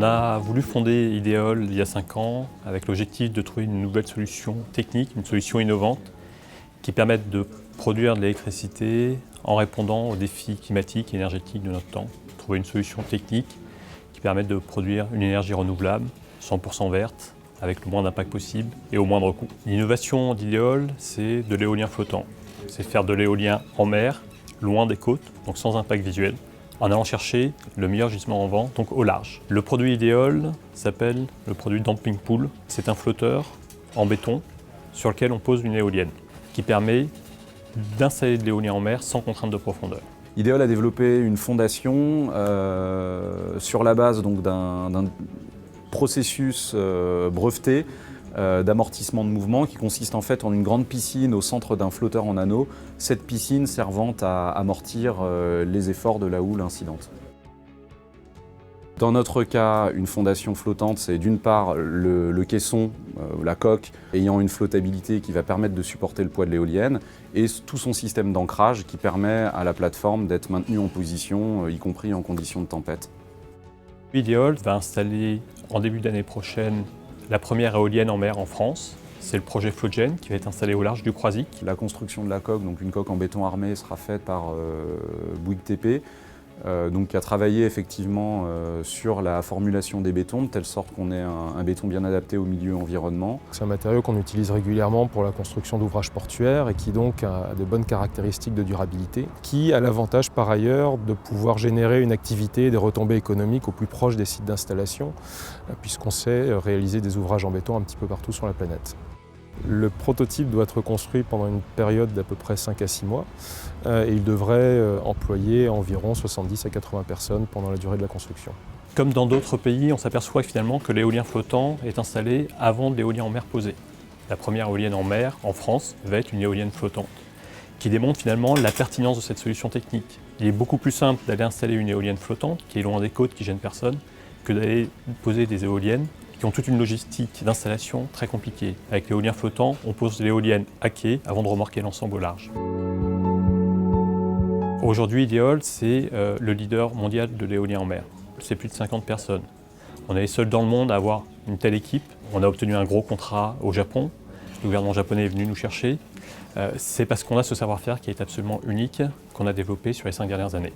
On a voulu fonder Ideol il y a 5 ans avec l'objectif de trouver une nouvelle solution technique, une solution innovante qui permette de produire de l'électricité en répondant aux défis climatiques et énergétiques de notre temps. Trouver une solution technique qui permette de produire une énergie renouvelable, 100% verte, avec le moins d'impact possible et au moindre coût. L'innovation d'Ideol, c'est de l'éolien flottant. C'est faire de l'éolien en mer, loin des côtes, donc sans impact visuel, en allant chercher le meilleur gisement en vent, donc au large. Le produit Ideol s'appelle le produit Damping Pool. C'est un flotteur en béton sur lequel on pose une éolienne qui permet d'installer de l'éolien en mer sans contrainte de profondeur. Ideol a développé une fondation sur la base d'un processus breveté d'amortissement de mouvement qui consiste en fait en une grande piscine au centre d'un flotteur en anneau, cette piscine servant à amortir les efforts de la houle incidente. Dans notre cas, une fondation flottante, c'est d'une part le caisson, la coque, ayant une flottabilité qui va permettre de supporter le poids de l'éolienne, et tout son système d'ancrage qui permet à la plateforme d'être maintenue en position, y compris en conditions de tempête. Ideol va installer en début d'année prochaine la première éolienne en mer en France. C'est le projet Flogen qui va être installé au large du Croisic. La construction de la coque, donc une coque en béton armé, sera faite par Bouygues TP, qui a travaillé effectivement sur la formulation des bétons, de telle sorte qu'on ait un béton bien adapté au milieu environnement. C'est un matériau qu'on utilise régulièrement pour la construction d'ouvrages portuaires et qui donc a de bonnes caractéristiques de durabilité, qui a l'avantage par ailleurs de pouvoir générer une activité et des retombées économiques au plus proche des sites d'installation, puisqu'on sait réaliser des ouvrages en béton un petit peu partout sur la planète. Le prototype doit être construit pendant une période d'à peu près 5 à 6 mois et il devrait employer environ 70 à 80 personnes pendant la durée de la construction. Comme dans d'autres pays, on s'aperçoit finalement que l'éolien flottant est installé avant de l'éolien en mer posé. La première éolienne en mer, en France, va être une éolienne flottante, qui démontre finalement la pertinence de cette solution technique. Il est beaucoup plus simple d'aller installer une éolienne flottante, qui est loin des côtes, qui gêne personne, que d'aller poser des éoliennes qui ont toute une logistique d'installation très compliquée. Avec l'éolien flottant, on pose l'éolienne à quai avant de remorquer l'ensemble au large. Aujourd'hui, Ideol, c'est le leader mondial de l'éolien en mer. C'est plus de 50 personnes. On est les seuls dans le monde à avoir une telle équipe. On a obtenu un gros contrat au Japon. Le gouvernement japonais est venu nous chercher. C'est parce qu'on a ce savoir-faire qui est absolument unique, qu'on a développé sur les 5 dernières années.